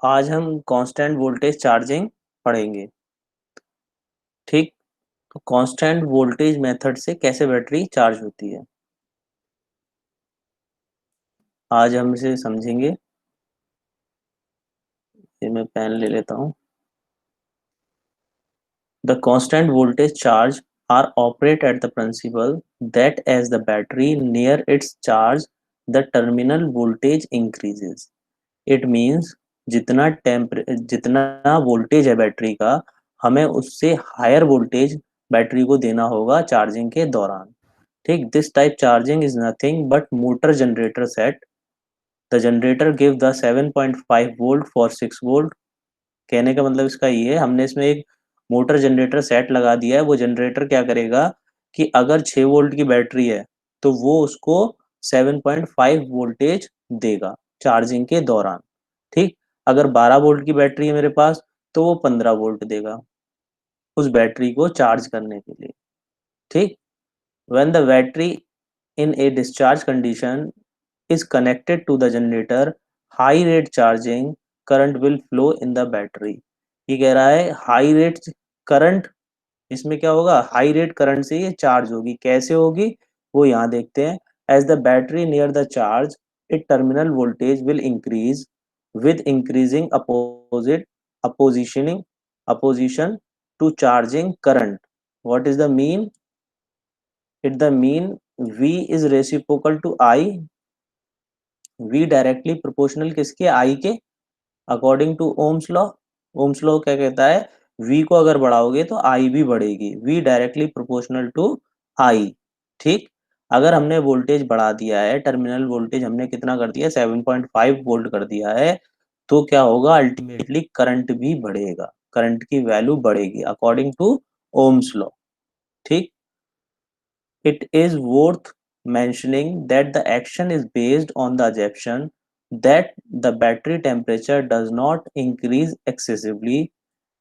आज हम constant voltage charging पढ़ेंगे। ठीक। तो कांस्टेंट वोल्टेज मेथड से कैसे बैटरी चार्ज होती है, आज हम इसे समझेंगे। ये मैं पेन ले लेता हूँ। The constant voltage charge are operate at the principle that as the battery near its charge, the terminal voltage increases. It means जितना वोल्टेज है बैटरी का, हमें उससे हायर वोल्टेज बैटरी को देना होगा चार्जिंग के दौरान। ठीक। This type charging is nothing but motor generator set. The generator give the 7.5 volt for 6 volt. कहने का मतलब इसका ये है, हमने इसमें एक मोटर जनरेटर सेट लगा दिया है। वो जनरेटर क्या करेगा कि अगर 6 वोल्ट की बैटरी है तो वो उसको 7.5 वोल्टेज देगा चार्जिंग के दौरान। ठीक। अगर 12 वोल्ट की बैटरी है मेरे पास तो वो 15 वोल्ट देगा उस बैटरी को चार्ज करने के लिए। ठीक। when the battery in a discharge condition is connected to the generator, high rate charging current will flow in the battery। ये कह रहा है हाई रेट करंट, इसमें क्या होगा, हाई रेट करंट से ये चार्ज होगी। कैसे होगी वो यहाँ देखते हैं। As the battery near the charge, it terminal voltage will increase with increasing oppositioning opposition to charging current। what is the mean? It the mean V is reciprocal to I। V directly proportional किसके, I के। According to Ohm's law, Ohm's law क्या कहता है, V को अगर बढ़ाओगे तो I भी बढ़ेगी। V directly proportional to I। ठीक। अगर हमने वोल्टेज बढ़ा दिया है, टर्मिनल वोल्टेज हमने कितना कर दिया, 7.5 वोल्ट कर दिया है, तो क्या होगा, अल्टीमेटली करंट भी बढ़ेगा, करंट की वैल्यू बढ़ेगी अकॉर्डिंग टू ओम्स लॉ। ठीक। It is worth mentioning that the action is based on the assumption that the battery temperature does not increase excessively।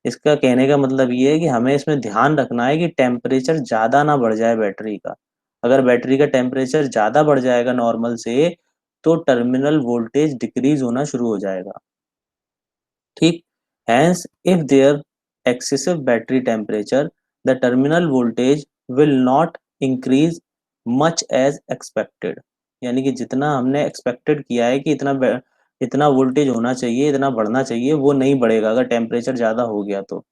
इसका कहने का मतलब ये है कि हमें इसमें ध्यान रखना है कि टेम्परेचर ज़्यादा ना बढ़ जाए बैटरी का। अगर बैटरी का टेम्परेचर ज़्यादा बढ़ जाएगा नॉर्मल से तो टर्मिनल वोल्टेज डिक्रीज होना शुरू हो जाएगा। ठीक। Hence, if there excessive battery temperature, the terminal voltage will not increase much as expected। यानी कि जितना हमने एक्सपेक्टेड किया है कि इतना वोल्टेज होना चाहिए, इतना बढ़ना चाहिए, वो नहीं बढ़ेगा अगर टेम्परेचर ज़्यादा हो गया तो।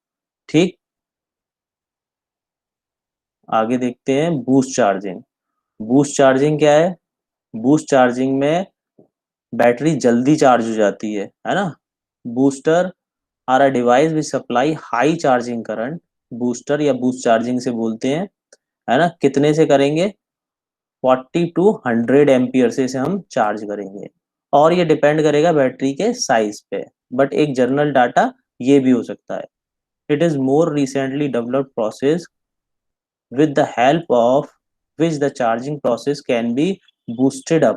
ठीक। आगे देखते हैं बूस्ट चार्जिंग। बूस्ट चार्जिंग क्या है? बूस्ट चार्जिंग में बैटरी जल्दी चार्ज हो जाती है ना। Booster are a device which supply high charging current. Booster या बूस्ट चार्जिंग से बोलते हैं, है ना। कितने से करेंगे, 40 to 100 एम्पियर से इसे हम चार्ज करेंगे। और ये डिपेंड करेगा बैटरी के साइज पे, बट एक जनरल डाटा ये भी हो सकता है। It is more recently developed process with the help of which the charging process can be boosted up।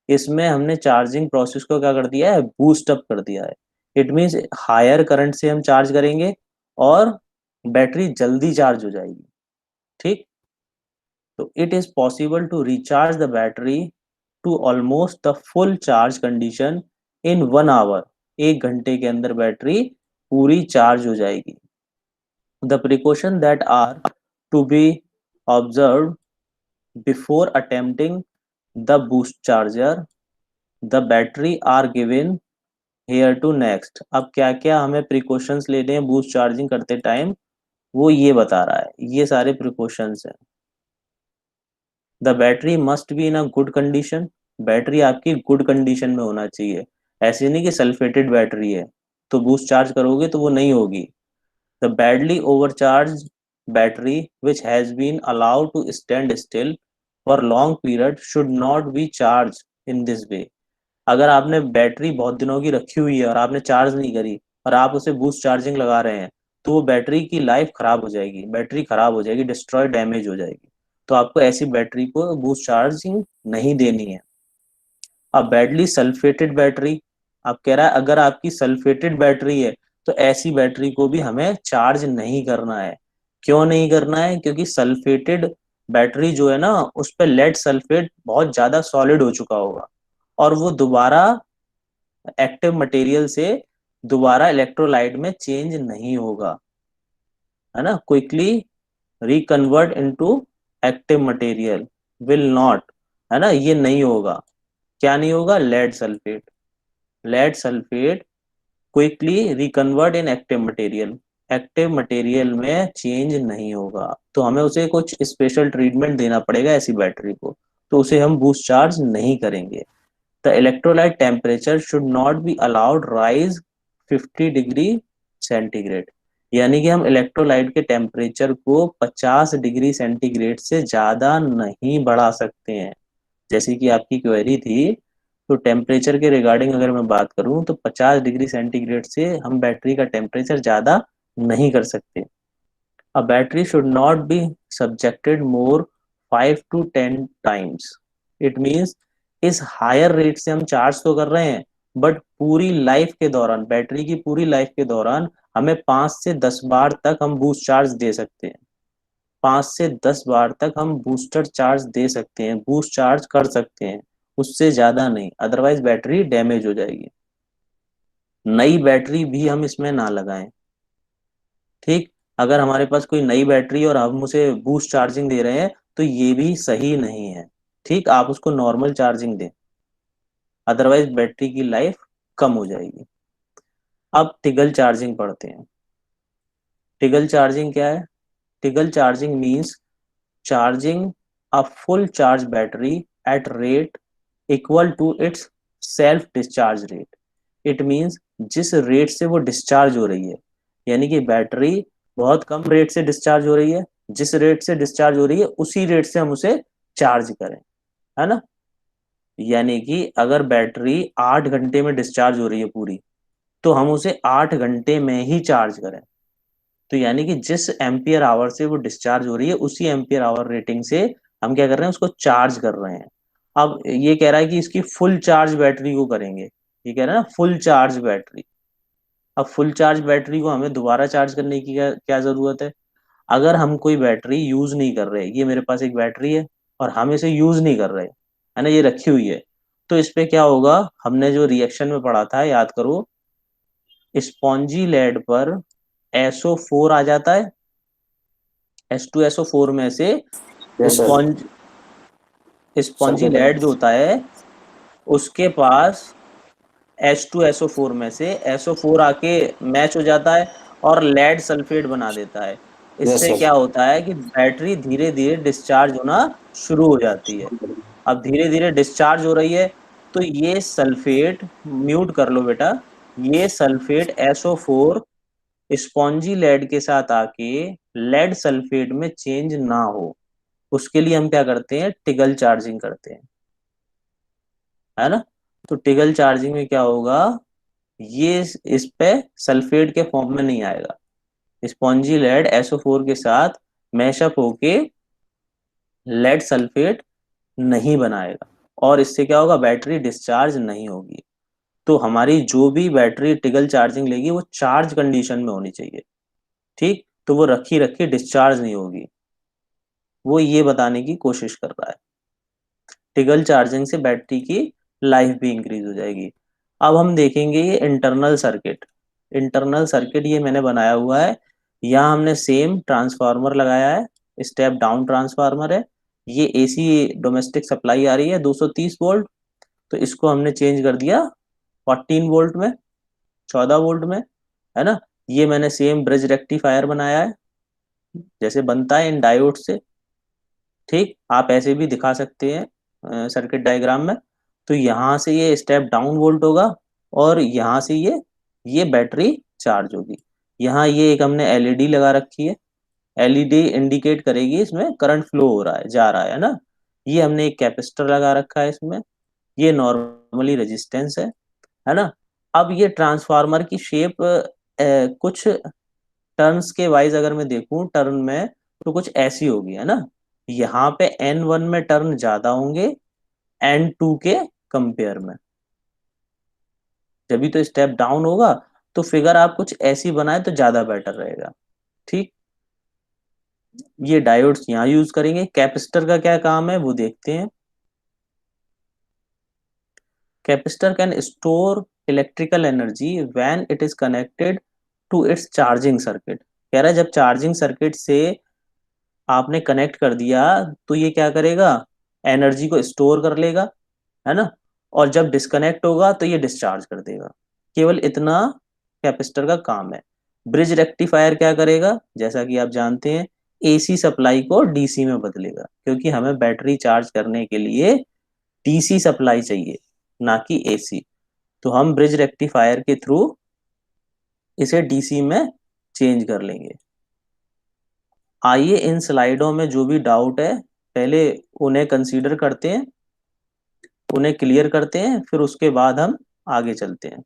इसमें हमने चार्जिंग प्रोसेस को क्या कर दिया है, बूस्ट अप कर दिया है। इट मीन्स हायर करंट से हम चार्ज करेंगे और बैटरी जल्दी चार्ज हो जाएगी। ठीक। तो it is possible to recharge the battery to almost the full charge condition in 1 hour. 1 घंटे के अंदर बैटरी पूरी चार्ज हो जाएगी। The precaution that are to be observed before attempting the boost charger, the battery are given here to next। अब क्या क्या हमें प्रिकॉशंस लेने हैं बूस्ट चार्जिंग करते टाइम, वो ये बता रहा है। ये सारे प्रिकॉशंस हैं। The battery must be in a good condition. Battery आपकी गुड कंडीशन में होना चाहिए। ऐसे नहीं कि सल्फेटेड बैटरी है तो बूस्ट चार्ज करोगे तो वो नहीं होगी। The badly overcharged battery which has been allowed to stand still for long period should not be charged in this way। अगर आपने बैटरी बहुत दिनों की रखी हुई है और आपने चार्ज नहीं करी और आप उसे बूस्ट चार्जिंग लगा रहे हैं तो वो बैटरी की लाइफ खराब हो जाएगी, बैटरी खराब हो जाएगी, डिस्ट्रॉय डैमेज हो जाएगी। तो आपको ऐसी बैटरी को बूस्ट चार्जिंग नहीं देनी है। अब बैटरी सल्फेटेड बैटरी, आप कह रहा है अगर आपकी सल्फेटेड बैटरी है तो ऐसी बैटरी को भी हमें चार्ज नहीं करना है। क्यों नहीं करना है? क्योंकि सल्फेटेड बैटरी जो है ना, उस पर लेड सल्फेट बहुत ज्यादा सॉलिड हो चुका होगा और वो दोबारा एक्टिव मटेरियल से दोबारा इलेक्ट्रोलाइट में चेंज नहीं होगा, है ना। Quickly reconvert into active material, will not, है ना, ये नहीं होगा। क्या नहीं होगा? Lead sulphate. Lead sulphate quickly reconvert in active material, active material में चेंज नहीं होगा। तो हमें उसे कुछ स्पेशल ट्रीटमेंट देना पड़ेगा ऐसी बैटरी को, तो उसे हम बूस्ट चार्ज नहीं करेंगे। The electrolyte temperature should not be allowed rise 50 degree centigrade, यानी कि हम इलेक्ट्रोलाइट के टेम्परेचर को 50 डिग्री सेंटीग्रेड से ज्यादा नहीं बढ़ा सकते हैं। जैसे कि आपकी क्वेरी थी, तो टेम्परेचर के रिगार्डिंग अगर मैं बात करूं तो 50 डिग्री सेंटीग्रेड से हम बैटरी का टेम्परेचर ज्यादा नहीं कर सकते। A battery should not be subjected more 5 to 10 times. It means इस हायर रेट से हम चार्ज तो कर रहे हैं, बट पूरी लाइफ के दौरान, बैटरी की पूरी लाइफ के दौरान हमें 5 से 10 बार तक हम बूस्ट चार्ज दे सकते हैं। 5 से 10 बार तक हम बूस्टर चार्ज दे सकते हैं, बूस्ट चार्ज कर सकते हैं, उससे ज्यादा नहीं, अदरवाइज बैटरी डैमेज हो जाएगी। नई बैटरी भी हम इसमें ना लगाएं। ठीक, अगर हमारे पास कोई नई बैटरी और हम उसे बूस्ट चार्जिंग दे रहे हैं तो ये भी सही नहीं है। ठीक, आप उसको नॉर्मल चार्जिंग दें, अदरवाइज बैटरी की लाइफ कम हो जाएगी। अब टिगल चार्जिंग पढ़ते हैं। टिगल चार्जिंग क्या है? Trickle charging means charging a full charge battery at rate equal to its self discharge rate. It means जिस रेट से वो डिस्चार्ज हो रही है, यानी कि बैटरी बहुत कम रेट से डिस्चार्ज हो रही है, जिस रेट से डिस्चार्ज हो रही है उसी रेट से हम उसे चार्ज करें, है ना। यानी कि अगर बैटरी 8 घंटे में डिस्चार्ज हो रही है पूरी, तो हम उसे 8 घंटे में ही चार्ज करें। तो यानी कि जिस एम्पियर आवर से वो डिस्चार्ज हो रही है उसी एम्पियर आवर रेटिंग से हम क्या कर रहे हैं, उसको चार्ज कर रहे हैं। अब ये कह रहा है कि इसकी फुल चार्ज बैटरी को करेंगे, ये कह रहा है ना फुल चार्ज बैटरी। अब फुल चार्ज बैटरी को हमें दोबारा चार्ज करने की क्या क्या जरूरत है? अगर हम कोई बैटरी यूज नहीं कर रहे, ये मेरे पास एक बैटरी है और हम इसे यूज नहीं कर रहे, है ना, ये रखी हुई है, तो इस पे क्या होगा? हमने जो रिएक्शन में पढ़ा था याद करो, स्पॉन्जी लेड पर SO4 आ जाता है, H2SO4 में से yes sir. Sponge spongy sulphate lead जो आयंस। होता है उसके पास H2SO4 में से SO4 आके मैच हो जाता है और लेड सल्फेट बना देता है। यस इससे सर। क्या होता है कि बैटरी धीरे धीरे डिस्चार्ज होना शुरू हो जाती है। अब धीरे धीरे डिस्चार्ज हो रही है, तो ये सल्फेट, म्यूट कर लो बेटा, ये सल्फेट SO4 स्पॉन्जी लेड के साथ आके लेड सल्फेट में चेंज ना हो, उसके लिए हम क्या करते हैं? टिगल चार्जिंग करते हैं, है ना। तो टिगल चार्जिंग में क्या होगा? ये इस पे सल्फेट के फॉर्म में नहीं आएगा, स्पॉन्जी लेड SO4 के साथ मैशअप होके लेड सल्फेट नहीं बनाएगा, और इससे क्या होगा? बैटरी डिस्चार्ज नहीं होगी। तो हमारी जो भी बैटरी टिगल चार्जिंग लेगी वो चार्ज कंडीशन में होनी चाहिए। ठीक, तो वो रखी रखी डिस्चार्ज नहीं होगी, वो ये बताने की कोशिश कर रहा है। टिगल चार्जिंग से बैटरी की लाइफ भी इंक्रीज हो जाएगी। अब हम देखेंगे ये इंटरनल सर्किट। इंटरनल सर्किट ये मैंने बनाया हुआ है, यहाँ हमने सेम ट्रांसफार्मर लगाया है, स्टेप डाउन ट्रांसफार्मर है। ये AC डोमेस्टिक सप्लाई आ रही है 230 वोल्ट, तो इसको हमने चेंज कर दिया 14 वोल्ट में, 14 वोल्ट में, है ना। ये मैंने सेम ब्रिज रेक्टिफायर बनाया है जैसे बनता है इन डायोड से। ठीक, आप ऐसे भी दिखा सकते हैं सर्किट डायग्राम में। तो यहाँ से ये स्टेप डाउन वोल्ट होगा और यहाँ से ये बैटरी चार्ज होगी। यहाँ ये एक हमने LED लगा रखी है, LED इंडिकेट करेगी इसमें करंट फ्लो हो रहा है, जा रहा है ना। ये हमने एक कैपेसिटर लगा रखा है इसमें, ये नॉर्मली रेजिस्टेंस है ना। अब ये ट्रांसफार्मर की शेप कुछ टर्न्स के वाइज अगर मैं देखूं टर्न में, तो कुछ ऐसी होगी, है ना। यहाँ पे N1 में टर्न ज्यादा होंगे N2 के कंपेयर में, जब भी तो स्टेप डाउन होगा, तो फिगर आप कुछ ऐसी बनाए तो ज्यादा बेटर रहेगा। ठीक, ये डायोड्स यहाँ यूज करेंगे। कैपेसिटर का क्या काम है वो देखते हैं। Capacitor can store electrical energy when it is connected to its charging circuit. कह रहा है जब चार्जिंग सर्किट से आपने कनेक्ट कर दिया तो ये क्या करेगा, एनर्जी को स्टोर कर लेगा, है ना, और जब डिस्कनेक्ट होगा तो ये डिस्चार्ज कर देगा। केवल इतना कैपेसिटर का काम है। ब्रिज रेक्टिफायर क्या करेगा, जैसा कि आप जानते हैं, एसी सप्लाई को डीसी में बदलेगा, क्योंकि हमें बैटरी चार्ज करने के लिए डीसी सप्लाई चाहिए, ना कि एसी। तो हम ब्रिज रेक्टिफायर के थ्रू इसे डीसी में चेंज कर लेंगे। आइए इन स्लाइडों में जो भी डाउट है पहले उन्हें कंसीडर करते हैं, उन्हें क्लियर करते हैं, फिर उसके बाद हम आगे चलते हैं।